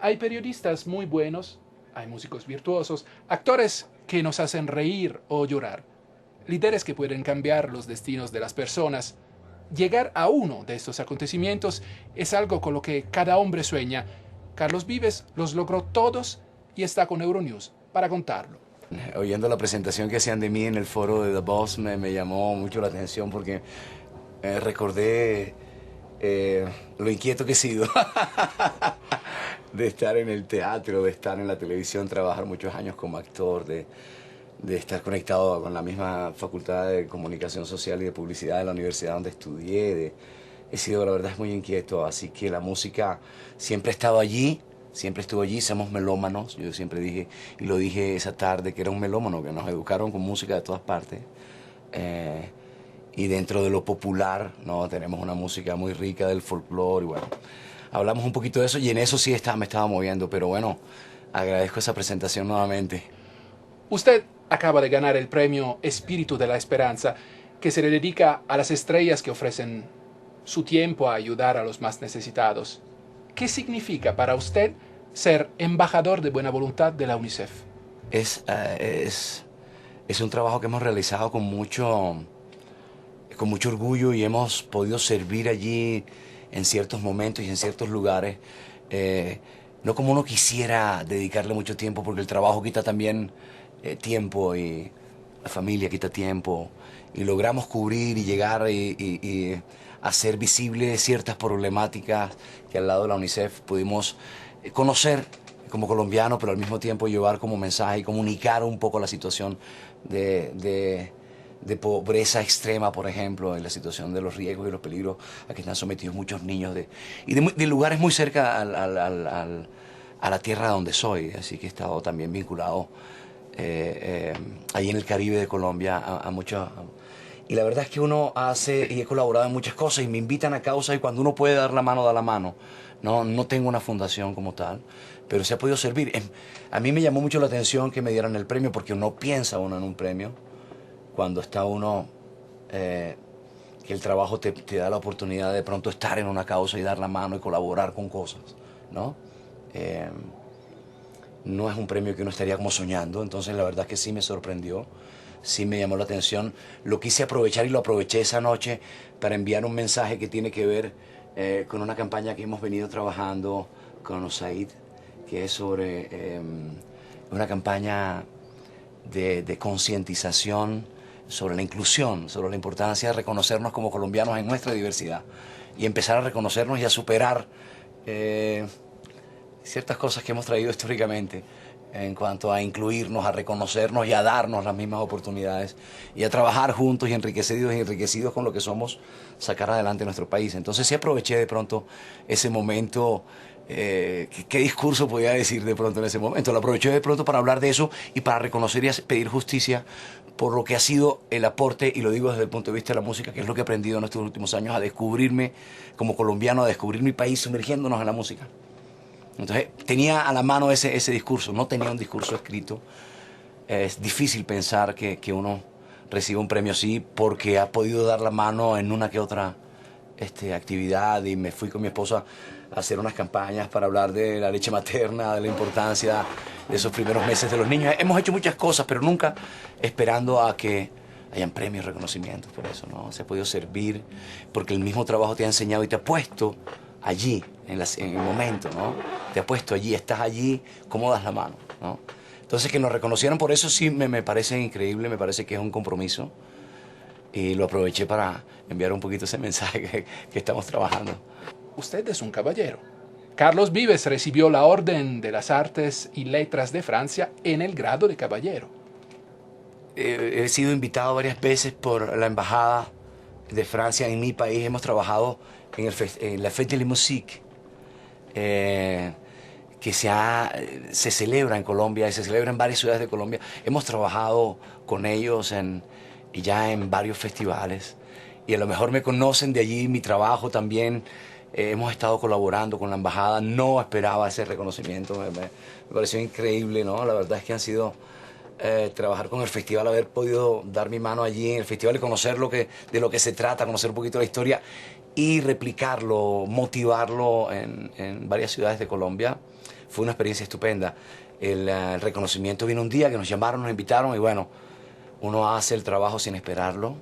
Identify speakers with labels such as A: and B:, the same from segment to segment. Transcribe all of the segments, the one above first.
A: Hay periodistas muy buenos, hay músicos virtuosos, actores que nos hacen reír o llorar, líderes que pueden cambiar los destinos de las personas. Llegar a uno de estos acontecimientos es algo con lo que cada hombre sueña. Carlos Vives los logró todos y está con Euronews para contarlo.
B: Oyendo la presentación que hacían de mí en el foro de The Boss me llamó mucho la atención porque recordé lo inquieto que he sido de estar en el teatro, de estar en la televisión, trabajar muchos años como actor, de estar conectado con la misma facultad de comunicación social y de publicidad de la universidad donde estudié. He sido, la verdad, es muy inquieto, así que la música siempre ha estado allí. Siempre estuvo allí, somos melómanos. Yo siempre dije, y lo dije esa tarde, que era un melómano, que nos educaron con música de todas partes. Y dentro de lo popular, ¿no? Tenemos una música muy rica del folclore. Y bueno, hablamos un poquito de eso y en eso sí me estaba moviendo. Pero bueno, agradezco esa presentación nuevamente.
A: Usted acaba de ganar el premio Espíritu de la Esperanza, que se le dedica a las estrellas que ofrecen su tiempo a ayudar a los más necesitados. ¿Qué significa para usted ser embajador de buena voluntad de la UNICEF?
B: Es un trabajo que hemos realizado con mucho orgullo y hemos podido servir allí en ciertos momentos y en ciertos lugares. No como uno quisiera dedicarle mucho tiempo, porque el trabajo quita también tiempo y la familia quita tiempo. Y logramos cubrir y llegar y hacer visibles ciertas problemáticas que al lado de la UNICEF pudimos conocer como colombiano, pero al mismo tiempo llevar como mensaje y comunicar un poco la situación de pobreza extrema, por ejemplo, en la situación de los riesgos y los peligros a que están sometidos muchos niños de lugares muy cerca a la tierra donde soy. Así que he estado también vinculado ahí en el Caribe de Colombia a muchos. Y la verdad es que uno hace y he colaborado en muchas cosas y me invitan a causas y cuando uno puede dar la mano, da la mano. No tengo una fundación como tal, pero se ha podido servir. A mí me llamó mucho la atención que me dieran el premio porque uno piensa uno en un premio cuando está uno, que el trabajo te da la oportunidad de pronto estar en una causa y dar la mano y colaborar con cosas, ¿no? No es un premio que uno estaría como soñando, entonces la verdad es que sí me sorprendió. Sí me llamó la atención, lo quise aprovechar y lo aproveché esa noche para enviar un mensaje que tiene que ver con una campaña que hemos venido trabajando con USAID, que es sobre una campaña de concientización sobre la inclusión, sobre la importancia de reconocernos como colombianos en nuestra diversidad y empezar a reconocernos y a superar ciertas cosas que hemos traído históricamente en cuanto a incluirnos, a reconocernos y a darnos las mismas oportunidades y a trabajar juntos y enriquecidos con lo que somos, sacar adelante nuestro país. Entonces sí aproveché de pronto ese momento. ¿Qué discurso podía decir de pronto en ese momento? Lo aproveché de pronto para hablar de eso y para reconocer y pedir justicia por lo que ha sido el aporte, y lo digo desde el punto de vista de la música, que es lo que he aprendido en estos últimos años, a descubrirme como colombiano, a descubrir mi país sumergiéndonos en la música. Entonces tenía a la mano ese discurso, no tenía un discurso escrito. Es difícil pensar que uno reciba un premio así porque ha podido dar la mano en una que otra actividad, y me fui con mi esposa a hacer unas campañas para hablar de la leche materna, de la importancia de esos primeros meses de los niños. Hemos hecho muchas cosas, pero nunca esperando a que hayan premios y reconocimientos por eso, ¿no? Se ha podido servir porque el mismo trabajo te ha enseñado y te ha puesto allí, en el momento, ¿no? Te ha puesto allí, estás allí, ¿cómo das la mano, ¿no? Entonces, que nos reconocieran por eso sí me parece increíble, me parece que es un compromiso. Y lo aproveché para enviar un poquito ese mensaje que estamos trabajando.
A: Usted es un caballero. Carlos Vives recibió la Orden de las Artes y Letras de Francia en el grado de caballero.
B: He sido invitado varias veces por la Embajada de Francia en mi país. Hemos trabajado en la Fête de la Musique, que se celebra en Colombia y se celebra en varias ciudades de Colombia. Hemos trabajado con ellos ya en varios festivales y a lo mejor me conocen de allí mi trabajo también. Hemos estado colaborando con la embajada, no esperaba ese reconocimiento, me pareció increíble, ¿no? La verdad es que han sido trabajar con el festival, haber podido dar mi mano allí en el festival y conocer de lo que se trata, conocer un poquito la historia y replicarlo, motivarlo en varias ciudades de Colombia. fue una experiencia estupenda. El reconocimiento vino un día que nos llamaron, nos invitaron y bueno, uno hace el trabajo sin esperarlo.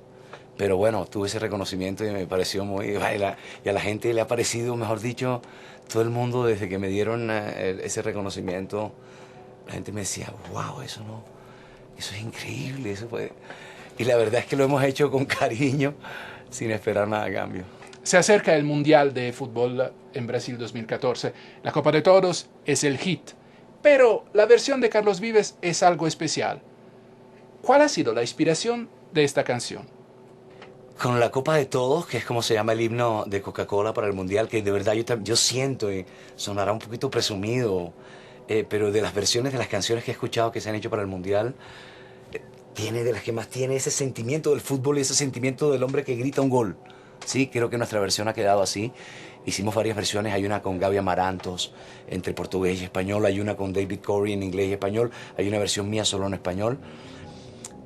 B: Pero bueno, tuve ese reconocimiento y me pareció muy... Y a la gente le ha parecido, mejor dicho, todo el mundo desde que me dieron ese reconocimiento, la gente me decía, wow, eso no, eso es increíble, eso fue... Y la verdad es que lo hemos hecho con cariño, sin esperar nada a cambio.
A: Se acerca el Mundial de Fútbol en Brasil 2014. La Copa de Todos es el hit, pero la versión de Carlos Vives es algo especial. ¿Cuál ha sido la inspiración de esta canción?
B: Con la Copa de Todos, que es como se llama el himno de Coca-Cola para el Mundial, que de verdad yo siento, y sonará un poquito presumido, pero de las versiones de las canciones que he escuchado que se han hecho para el Mundial, tiene de las que más tiene ese sentimiento del fútbol y ese sentimiento del hombre que grita un gol. Sí, creo que nuestra versión ha quedado así. Hicimos varias versiones, hay una con Gaby Amarantos, entre portugués y español, hay una con David Corey en inglés y español, hay una versión mía solo en español.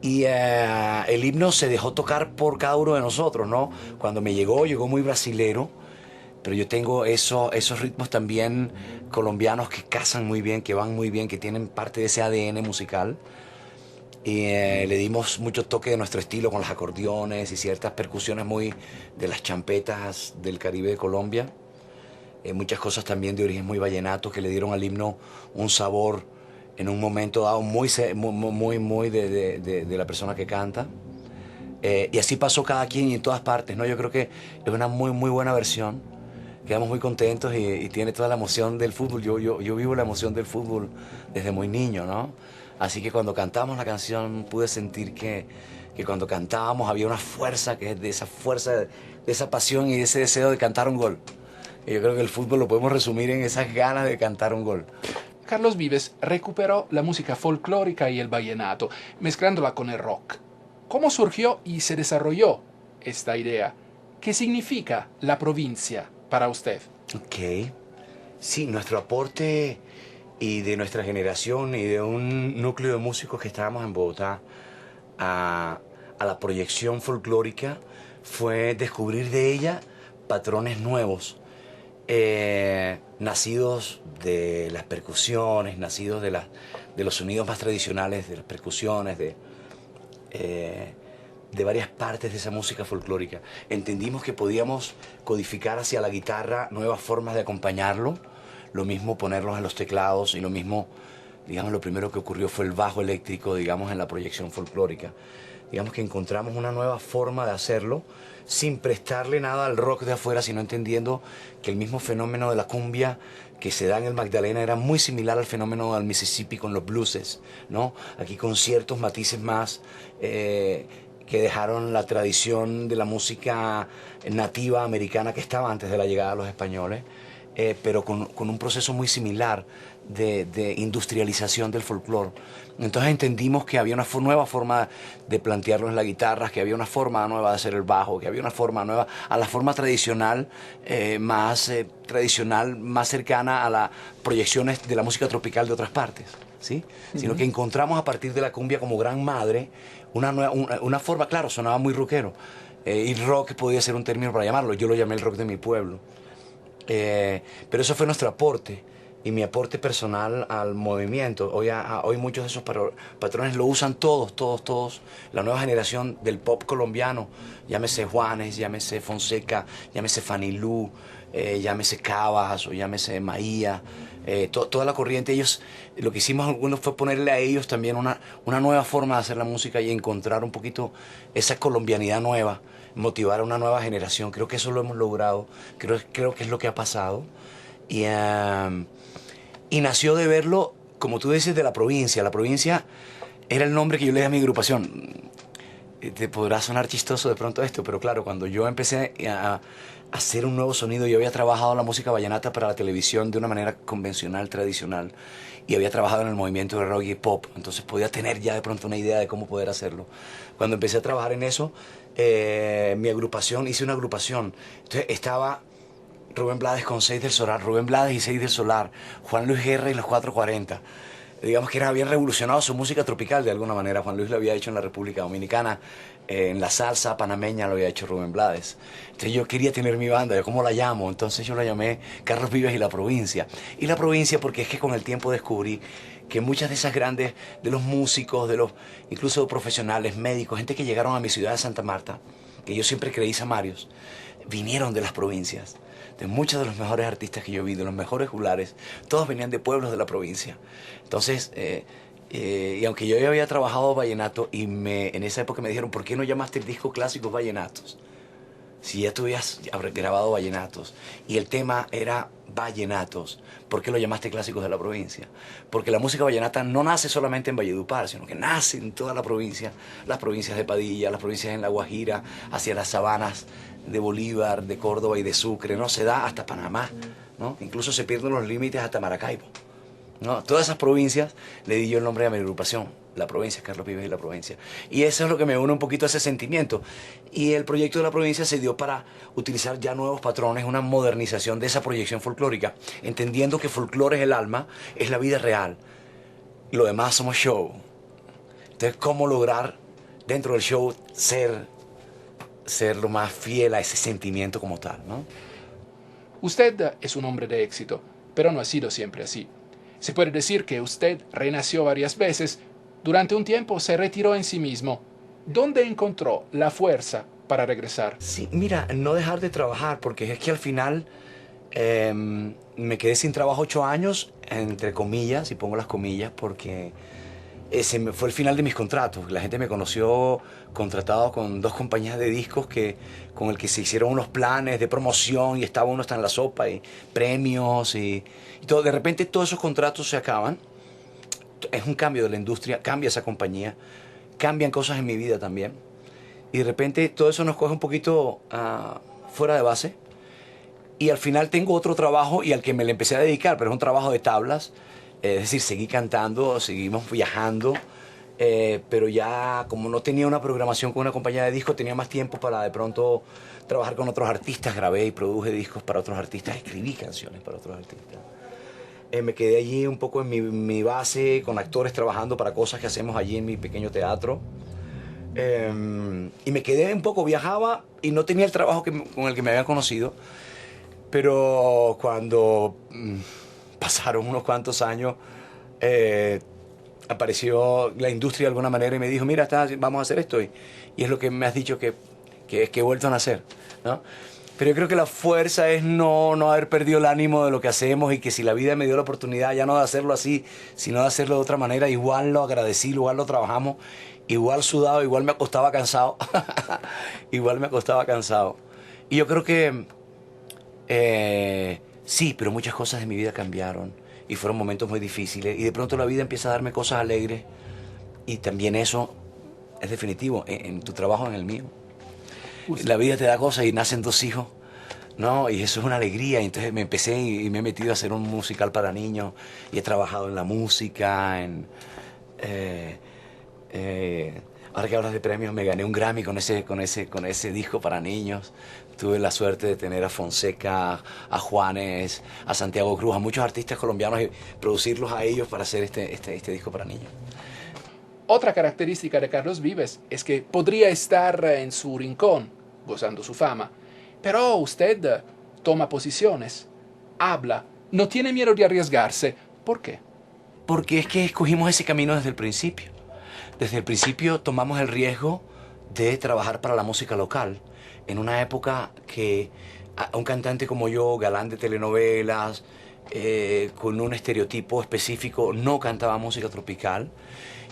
B: Y el himno se dejó tocar por cada uno de nosotros, ¿no? Cuando me llegó muy brasilero, pero yo tengo esos ritmos también colombianos que casan muy bien, que van muy bien, que tienen parte de ese ADN musical. Y le dimos mucho toque de nuestro estilo con los acordeones y ciertas percusiones muy de las champetas del Caribe de Colombia. Muchas cosas también de origen muy vallenato que le dieron al himno un sabor en un momento dado muy de la persona que canta. Y así pasó cada quien y en todas partes, ¿no? Yo creo que es una muy buena versión. Quedamos muy contentos y tiene toda la emoción del fútbol. Yo vivo la emoción del fútbol desde muy niño, ¿no? Así que cuando cantamos la canción pude sentir que cuando cantábamos había una fuerza, que es de esa fuerza, de esa pasión y de ese deseo de cantar un gol. Y yo creo que el fútbol lo podemos resumir en esas ganas de cantar un gol.
A: Carlos Vives recuperó la música folclórica y el vallenato, mezclándola con el rock. ¿Cómo surgió y se desarrolló esta idea? ¿Qué significa la provincia para usted?
B: Ok. Sí, nuestro aporte y de nuestra generación y de un núcleo de músicos que estábamos en Bogotá a la proyección folclórica fue descubrir de ella patrones nuevos. Nacidos de las percusiones, nacidos de los sonidos más tradicionales, de las percusiones, de varias partes de esa música folclórica. Entendimos que podíamos codificar hacia la guitarra nuevas formas de acompañarlo, lo mismo ponerlos en los teclados y lo mismo, digamos, lo primero que ocurrió fue el bajo eléctrico, digamos, en la proyección folclórica. Digamos que encontramos una nueva forma de hacerlo sin prestarle nada al rock de afuera, sino entendiendo que el mismo fenómeno de la cumbia que se da en el Magdalena era muy similar al fenómeno del Mississippi con los blueses, ¿no? Aquí con ciertos matices más que dejaron la tradición de la música nativa americana que estaba antes de la llegada de los españoles, pero con un proceso muy similar de industrialización del folclore. Entonces entendimos que había una nueva forma de plantearlo en las guitarras, que había una forma nueva de hacer el bajo, que había una forma nueva a la forma tradicional, más cercana a las proyecciones de la música tropical de otras partes, ¿sí? Sino que encontramos a partir de la cumbia como gran madre una forma, claro, sonaba muy rockero, y rock podía ser un término para llamarlo, yo lo llamé el rock de mi pueblo. Pero eso fue nuestro aporte y mi aporte personal al movimiento. Hoy muchos de esos patrones lo usan todos. La nueva generación del pop colombiano, llámese Juanes, llámese Fonseca, llámese Fanny Lu, llámese Cabas o llámese Maía, toda la corriente. Ellos, lo que hicimos algunos fue ponerle a ellos también una nueva forma de hacer la música y encontrar un poquito esa colombianidad nueva, motivar a una nueva generación. Creo que eso lo hemos logrado, creo que es lo que ha pasado. Y nació de verlo, como tú dices, de la provincia. La provincia era el nombre que yo le di a mi agrupación. Te podrá sonar chistoso de pronto esto, pero claro, cuando yo empecé a hacer un nuevo sonido, yo había trabajado la música vallenata para la televisión de una manera convencional, tradicional, y había trabajado en el movimiento de rock y pop, entonces podía tener ya de pronto una idea de cómo poder hacerlo. Cuando empecé a trabajar en eso, hice una agrupación, entonces estaba Rubén Blades con 6 del Solar, Rubén Blades y 6 del Solar, Juan Luis Guerra y los 440. digamos que habían revolucionado su música tropical de alguna manera. Juan Luis lo había hecho en la República Dominicana, en la salsa panameña lo había hecho Rubén Blades. Entonces yo quería tener mi banda, ¿cómo la llamo? Entonces yo la llamé Carlos Vives y la Provincia. Y la Provincia porque es que con el tiempo descubrí que muchas de esas grandes, de los músicos, de los incluso profesionales, médicos, gente que llegaron a mi ciudad de Santa Marta, que yo siempre creí samarios, vinieron de las provincias. De muchos de los mejores artistas que yo vi, de los mejores juglares, todos venían de pueblos de la provincia. Entonces, y aunque yo ya había trabajado vallenato, y en esa época me dijeron, ¿por qué no llamaste el disco Clásicos Vallenatos? Si ya tú habías grabado vallenatos, y el tema era vallenatos, ¿por qué lo llamaste Clásicos de la Provincia? Porque la música vallenata no nace solamente en Valledupar, sino que nace en toda la provincia, las provincias de Padilla, las provincias en La Guajira, hacia las sabanas de Bolívar, de Córdoba y de Sucre, ¿no? Se da hasta Panamá, ¿no? Incluso se pierden los límites hasta Maracaibo, ¿no? Todas esas provincias le di yo el nombre a mi agrupación, La Provincia, Carlos Vives y La Provincia. Y eso es lo que me une un poquito a ese sentimiento. Y el proyecto de La Provincia se dio para utilizar ya nuevos patrones, una modernización de esa proyección folclórica, entendiendo que folclore es el alma, es la vida real. Lo demás somos show. Entonces, ¿cómo lograr dentro del show ser lo más fiel a ese sentimiento como tal, ¿no?
A: Usted es un hombre de éxito, pero no ha sido siempre así. Se puede decir que usted renació varias veces. Durante un tiempo se retiró en sí mismo. ¿Dónde encontró la fuerza para regresar?
B: Sí, mira, no dejar de trabajar, porque es que al final me quedé sin trabajo 8 años, entre comillas, y pongo las comillas, porque ese fue el final de mis contratos. La gente me conoció contratado con 2 compañías de discos con el que se hicieron unos planes de promoción y estaba uno hasta en la sopa y premios y todo. De repente todos esos contratos se acaban. Es un cambio de la industria, cambia esa compañía, cambian cosas en mi vida también. Y de repente todo eso nos coge un poquito fuera de base. Y al final tengo otro trabajo y al que me le empecé a dedicar, pero es un trabajo de tablas. Es decir, seguí cantando, seguimos viajando, pero ya como no tenía una programación con una compañía de discos, tenía más tiempo para de pronto trabajar con otros artistas. Grabé y produje discos para otros artistas, escribí canciones para otros artistas. Me quedé allí un poco en mi base, con actores trabajando para cosas que hacemos allí en mi pequeño teatro. Y me quedé un poco, viajaba y no tenía el trabajo con el que me había conocido, pero cuando pasaron unos cuantos años, apareció la industria de alguna manera y me dijo, mira, vamos a hacer esto. Y es lo que me has dicho que he vuelto a nacer, ¿no? Pero yo creo que la fuerza es no haber perdido el ánimo de lo que hacemos y que si la vida me dio la oportunidad ya no de hacerlo así, sino de hacerlo de otra manera, igual lo agradecí, igual lo trabajamos, igual sudado, igual me acostaba cansado, igual me acostaba cansado. Y yo creo que sí, pero muchas cosas de mi vida cambiaron y fueron momentos muy difíciles y de pronto la vida empieza a darme cosas alegres y también eso es definitivo en tu trabajo, en el mío. La vida te da cosas y nacen 2 hijos, ¿no? Y eso es una alegría. Y entonces me empecé y me he metido a hacer un musical para niños y he trabajado en la música, ahora que hablas de premios, me gané un Grammy con ese disco para niños. Tuve la suerte de tener a Fonseca, a Juanes, a Santiago Cruz, a muchos artistas colombianos y producirlos a ellos para hacer este disco para niños.
A: Otra característica de Carlos Vives es que podría estar en su rincón, gozando su fama, pero usted toma posiciones, habla, no tiene miedo de arriesgarse. ¿Por qué?
B: Porque es que escogimos ese camino desde el principio. Desde el principio tomamos el riesgo de trabajar para la música local, en una época que a un cantante como yo, galán de telenovelas, con un estereotipo específico, no cantaba música tropical,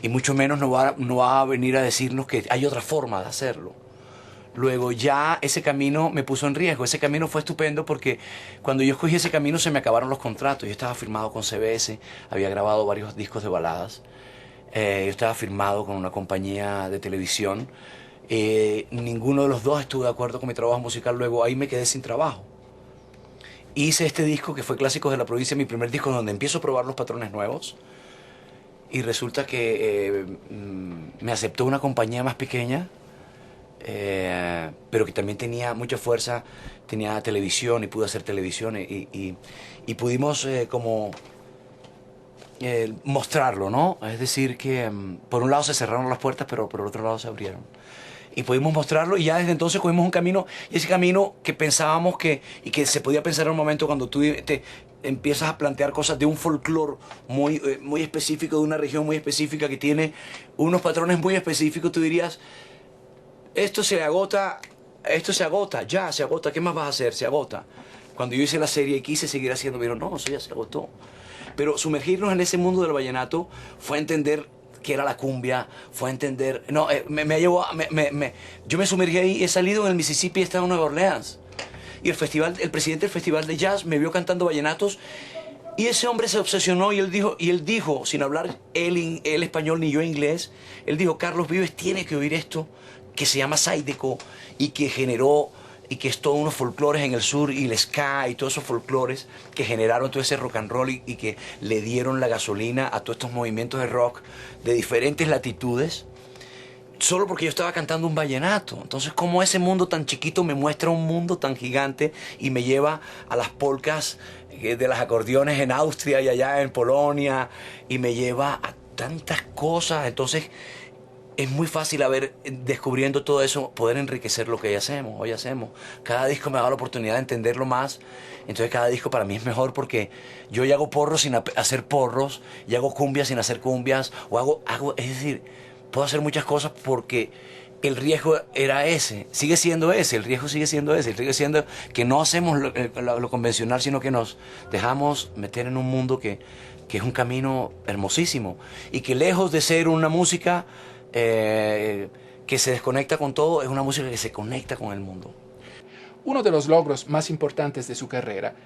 B: y mucho menos no va a venir a decirnos que hay otra forma de hacerlo. Luego ya ese camino me puso en riesgo. Ese camino fue estupendo porque cuando yo escogí ese camino se me acabaron los contratos. Yo estaba firmado con CBS, había grabado varios discos de baladas. Yo estaba firmado con una compañía de televisión. Ninguno de los dos estuvo de acuerdo con mi trabajo musical. Luego ahí me quedé sin trabajo. Hice este disco que fue Clásicos de la Provincia, mi primer disco donde empiezo a probar los patrones nuevos. Y resulta que me aceptó una compañía más pequeña, pero que también tenía mucha fuerza, tenía televisión y pude hacer televisión y pudimos como mostrarlo, ¿no? Es decir, que por un lado se cerraron las puertas, pero por el otro lado se abrieron. Y pudimos mostrarlo y ya desde entonces cogimos un camino, y ese camino que pensábamos y que se podía pensar en un momento cuando tú te empiezas a plantear cosas de un folclore muy específico, de una región muy específica que tiene unos patrones muy específicos, tú dirías, esto se agota, ya se agota, ¿qué más vas a hacer? Se agota. Cuando yo hice la serie y quise seguir haciendo, pero no, eso ya se agotó. Pero sumergirnos en ese mundo del vallenato fue entender qué era la cumbia, fue entender... No, me llevó... yo me sumergí ahí, he salido en el Mississippi, he estado en Nueva Orleans. Y el presidente del Festival de Jazz me vio cantando vallenatos y ese hombre se obsesionó y él dijo sin hablar él español ni yo inglés, él dijo, Carlos Vives tiene que oír esto que se llama Zydeco y que generó y que es todo unos folclores en el sur y el ska y todos esos folclores que generaron todo ese rock and roll y que le dieron la gasolina a todos estos movimientos de rock de diferentes latitudes, solo porque yo estaba cantando un vallenato. Entonces, como ese mundo tan chiquito me muestra un mundo tan gigante y me lleva a las polcas de las acordeones en Austria y allá en Polonia y me lleva a tantas cosas. Entonces, es muy fácil descubriendo todo eso, poder enriquecer lo que hoy hacemos. Cada disco me da la oportunidad de entenderlo más. Entonces cada disco para mí es mejor porque yo ya hago porros sin hacer porros, y hago cumbias sin hacer cumbias, es decir, puedo hacer muchas cosas porque el riesgo era ese, sigue siendo ese, el riesgo sigue siendo ese, el riesgo sigue siendo que no hacemos lo convencional, sino que nos dejamos meter en un mundo que es un camino hermosísimo y que lejos de ser una música que se desconecta con todo, es una música que se conecta con el mundo.
A: Uno de los logros más importantes de su carrera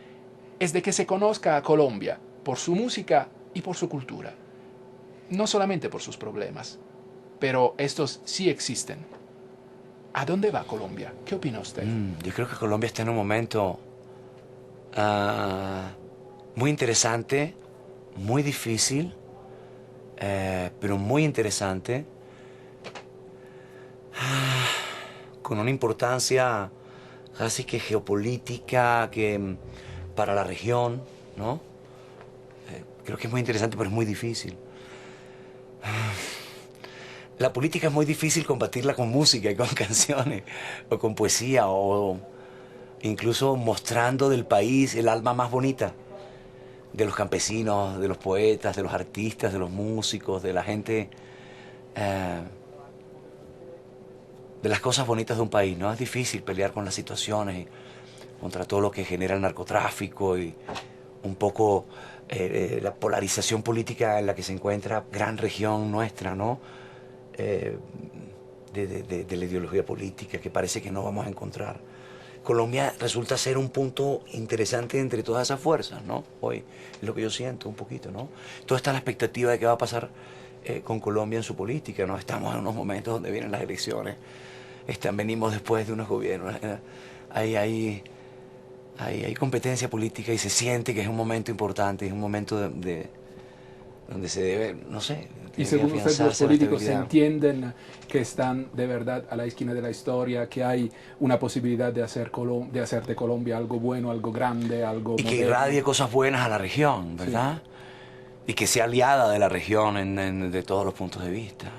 A: es de que se conozca a Colombia por su música y por su cultura, no solamente por sus problemas, pero estos sí existen. ¿A dónde va Colombia? ¿Qué opina usted?
B: Yo creo que Colombia está en un momento muy interesante, muy difícil, pero muy interesante, con una importancia casi que geopolítica para la región, ¿no? Creo que es muy interesante, pero es muy difícil. La política es muy difícil combatirla con música y con canciones, o con poesía, o incluso mostrando del país el alma más bonita, de los campesinos, de los poetas, de los artistas, de los músicos, de la gente, de las cosas bonitas de un país, ¿no? Es difícil pelear con las situaciones, contra todo lo que genera el narcotráfico y un poco la polarización política en la que se encuentra gran región nuestra, ¿no? De la ideología política que parece que no vamos a encontrar. Colombia resulta ser un punto interesante entre todas esas fuerzas, ¿no? Hoy es lo que yo siento un poquito, ¿no? Toda está la expectativa de qué va a pasar con Colombia en su política, ¿no? Estamos en unos momentos donde vienen las elecciones, venimos después de unos gobiernos, hay competencia política y se siente que es un momento importante, es un momento donde se debe, no sé.
A: Y según usted, los políticos entienden que están de verdad a la esquina de la historia, que hay una posibilidad de hacer de Colombia algo bueno, algo grande, algo
B: y
A: moderno.
B: Que irradie cosas buenas a la región, ¿verdad? Sí. Y que sea aliada de la región de todos los puntos de vista.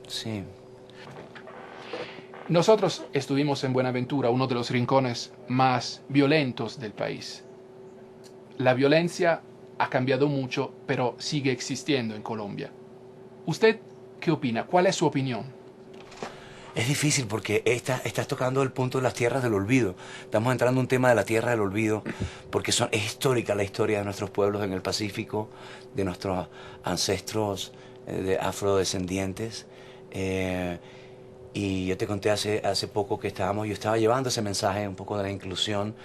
B: Sí.
A: Nosotros estuvimos en Buenaventura, uno de los rincones más violentos del país. La violencia ha cambiado mucho, pero sigue existiendo en Colombia. ¿Usted qué opina? ¿Cuál es su opinión?
B: Es difícil porque estás tocando el punto de las tierras del olvido. Estamos entrando en un tema de la tierra del olvido porque es histórica la historia de nuestros pueblos en el Pacífico, de nuestros ancestros afrodescendientes. Y yo te conté hace poco que yo estaba llevando ese mensaje un poco de la inclusión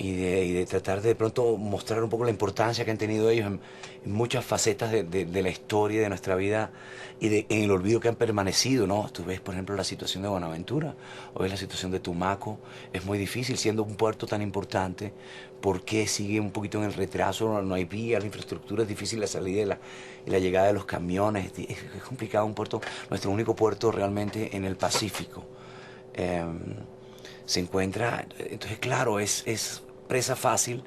B: y de tratar de pronto mostrar un poco la importancia que han tenido ellos en muchas facetas de la historia de nuestra vida y en el olvido que han permanecido, ¿no? Tú ves, por ejemplo, la situación de Buenaventura o ves la situación de Tumaco. Es muy difícil, siendo un puerto tan importante, ¿por qué sigue un poquito en el retraso? No hay vías, la infraestructura es difícil, la salida y la llegada de los camiones. Es complicado un puerto, nuestro único puerto realmente en el Pacífico. Se encuentra, entonces claro, es presa fácil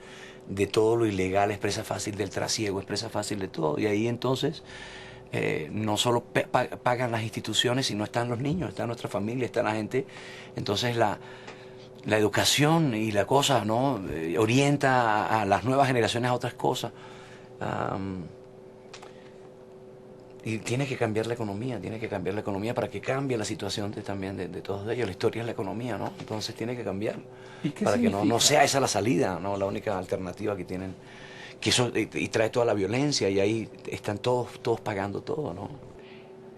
B: de todo lo ilegal, es presa fácil del trasiego, es presa fácil de todo. Y ahí entonces no solo pagan las instituciones, sino están los niños, está nuestra familia, está la gente. Entonces la educación y la cosa, ¿no? Orienta a las nuevas generaciones a otras cosas. Y tiene que cambiar la economía para que cambie la situación también de todos ellos. La historia es la economía, ¿no? Entonces tiene que cambiar.
A: ¿Y qué
B: Para que
A: significa?
B: no sea esa la salida, ¿no? La única alternativa que tienen. Que eso y trae toda la violencia y ahí están todos pagando todo, ¿no?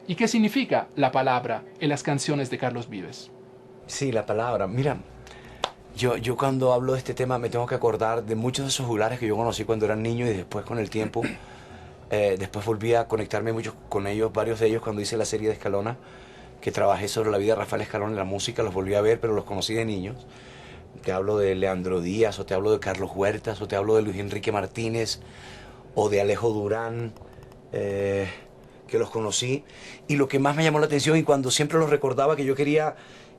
A: ¿Y qué significa la palabra en las canciones de Carlos Vives?
B: Sí, la palabra. Mira, yo cuando hablo de este tema me tengo que acordar de muchos de esos juglares que yo conocí cuando era niño y después con el tiempo, después volví a conectarme mucho con ellos, varios de ellos cuando hice la serie de Escalona, que trabajé sobre la vida de Rafael Escalona y la música, los volví a ver, pero los conocí de niños. Te hablo de Leandro Díaz, o te hablo de Carlos Huertas, o te hablo de Luis Enrique Martínez, o de Alejo Durán, que los conocí. Y lo que más me llamó la atención, y cuando siempre los recordaba que yo quería,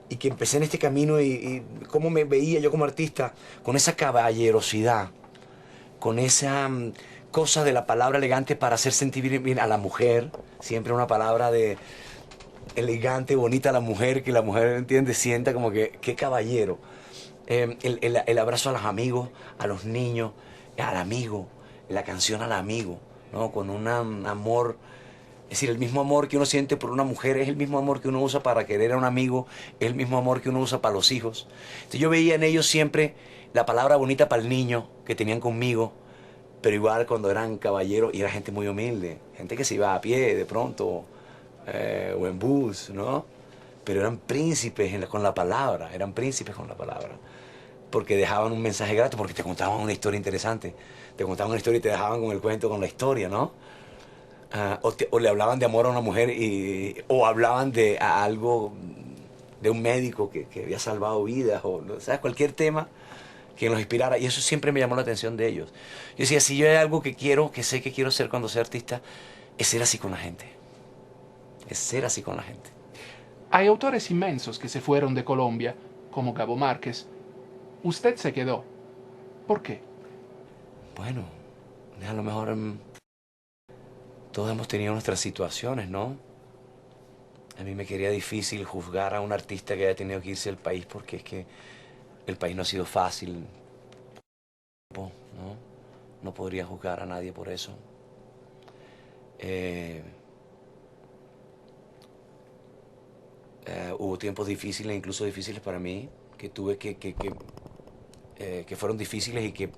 B: y que empecé en este camino, y cómo me veía yo como artista, con esa caballerosidad, con esa cosa de la palabra elegante para hacer sentir bien a la mujer, siempre una palabra de elegante, bonita a la mujer, que la mujer, entiende, sienta como que, qué caballero. El abrazo a los amigos, a los niños, al amigo, la canción al amigo, ¿no? Con un amor, es decir, el mismo amor que uno siente por una mujer es el mismo amor que uno usa para querer a un amigo, es el mismo amor que uno usa para los hijos. Entonces yo veía en ellos siempre la palabra bonita para el niño que tenían conmigo, pero igual cuando eran caballeros y era gente muy humilde, gente que se iba a pie de pronto, o en bus, ¿no? Pero eran príncipes con la palabra, porque dejaban un mensaje grato, porque te contaban una historia interesante, te contaban una historia y te dejaban con el cuento, con la historia, ¿no? O le hablaban de amor a una mujer, o hablaban de algo, de un médico que había salvado vidas, o ¿sabes? Cualquier tema que los inspirara, y eso siempre me llamó la atención de ellos. Yo decía, si yo hay algo que quiero, que sé que quiero ser cuando sea artista, es ser así con la gente, es ser así con la gente.
A: Hay autores inmensos que se fueron de Colombia, como Gabo Márquez. Usted se quedó. ¿Por qué?
B: Bueno, a lo mejor todos hemos tenido nuestras situaciones, ¿no? A mí me quería difícil juzgar a un artista que haya tenido que irse del país porque es que el país no ha sido fácil, ¿no? No podría juzgar a nadie por eso. Hubo tiempos difíciles, incluso difíciles para mí, que tuve que fueron difíciles y que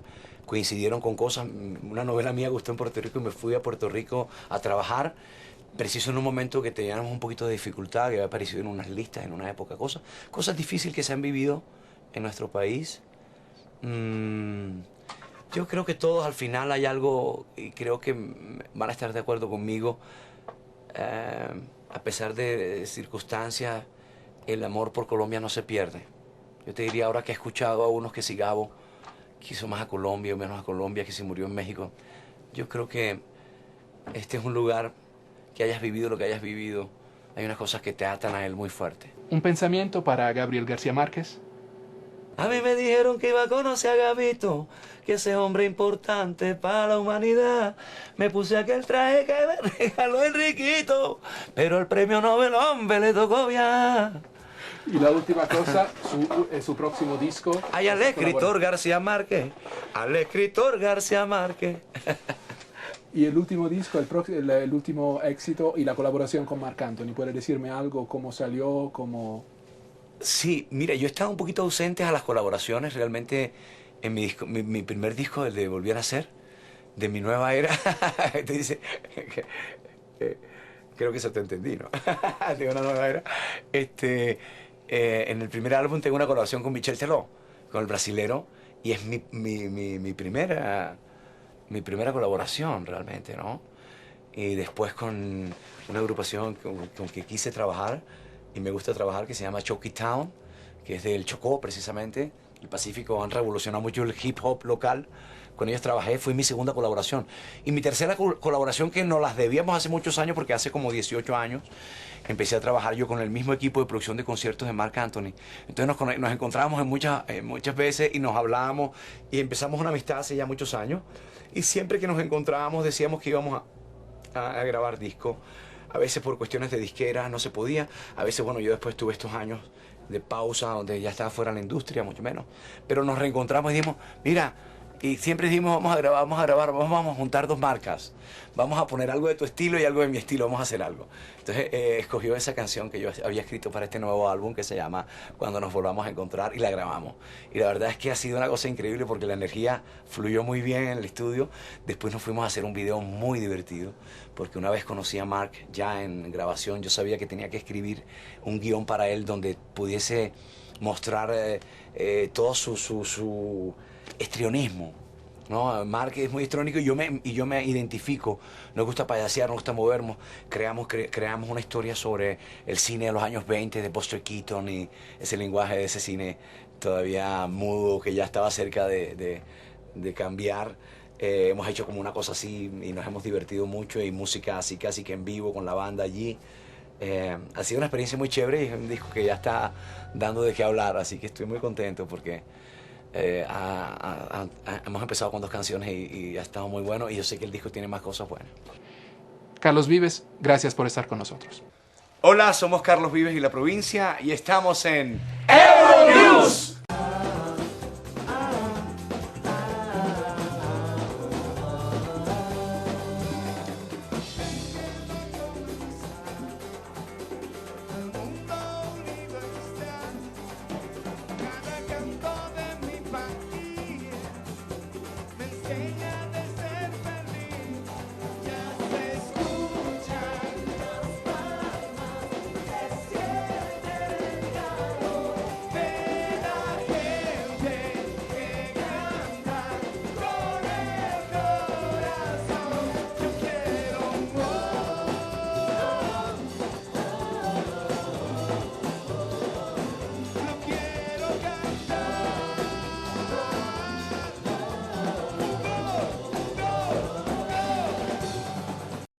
B: coincidieron con cosas. Una novela mía gustó en Puerto Rico y me fui a Puerto Rico a trabajar, preciso en un momento que teníamos un poquito de dificultad, que había aparecido en unas listas en una época, cosas difíciles que se han vivido en nuestro país. Yo creo que todos al final hay algo, y creo que van a estar de acuerdo conmigo, a pesar de circunstancias, el amor por Colombia no se pierde. Yo te diría ahora que he escuchado a unos que si Gabo quiso más a Colombia o menos a Colombia, que si murió en México. Yo creo que este es un lugar que hayas vivido lo que hayas vivido. Hay unas cosas que te atan a él muy fuerte.
A: ¿Un pensamiento para Gabriel García Márquez?
B: A mí me dijeron que iba a conocer a Gabito, que ese hombre importante para la humanidad. Me puse aquel traje que me regaló Enriquito, pero el premio Nobel, hombre, le tocó viajar.
A: Y la última cosa, su próximo disco.
B: Ay, al escritor García Márquez, al escritor García Márquez.
A: Y el último disco, el último éxito y la colaboración con Marc Anthony. ¿Puede decirme algo? ¿Cómo salió? ¿Cómo...?
B: Sí, mira, yo he estado un poquito ausente a las colaboraciones. Realmente en mi primer disco, el de Volver a Ser, de mi nueva era, te dice, creo que eso te entendí, ¿no? De una nueva era. En el primer álbum tengo una colaboración con Michel Teló, con el brasilero, y es mi primera colaboración realmente, ¿no? Y después con una agrupación con que quise trabajar y me gusta trabajar, que se llama Choqui Town, que es del Chocó precisamente, y Pacífico han revolucionado mucho el hip hop local. Con ellos trabajé, fue mi segunda colaboración. Y mi tercera colaboración, que nos las debíamos hace muchos años, porque hace como 18 años empecé a trabajar yo con el mismo equipo de producción de conciertos de Marc Anthony. Entonces nos encontrábamos muchas veces y nos hablábamos y empezamos una amistad hace ya muchos años. Y siempre que nos encontrábamos decíamos que íbamos a grabar disco. A veces por cuestiones de disquera no se podía. A veces, bueno, yo después tuve estos años de pausa donde ya estaba fuera de la industria, mucho menos. Pero nos reencontramos y dijimos, mira, y siempre dijimos, vamos a grabar, vamos a juntar dos marcas. Vamos a poner algo de tu estilo y algo de mi estilo, vamos a hacer algo. Entonces escogió esa canción que yo había escrito para este nuevo álbum que se llama Cuando nos volvamos a encontrar, y la grabamos. Y la verdad es que ha sido una cosa increíble porque la energía fluyó muy bien en el estudio. Después nos fuimos a hacer un video muy divertido, porque una vez conocí a Marc ya en grabación, yo sabía que tenía que escribir un guión para él donde pudiese mostrar todo su histrionismo, ¿no? Marc es muy histrónico y yo me identifico. Nos gusta payasear, nos gusta movernos. Creamos una historia sobre el cine de los años 20 de Buster Keaton y ese lenguaje de ese cine todavía mudo que ya estaba cerca de cambiar. Hemos hecho como una cosa así y nos hemos divertido mucho, y música así casi que en vivo con la banda allí. Ha sido una experiencia muy chévere y es un disco que ya está dando de qué hablar, así que estoy muy contento porque hemos empezado con 2 canciones y ha estado muy bueno, y yo sé que el disco tiene más cosas buenas.
A: Carlos Vives, gracias por estar con nosotros.
B: Hola, somos Carlos Vives y La Provincia y estamos en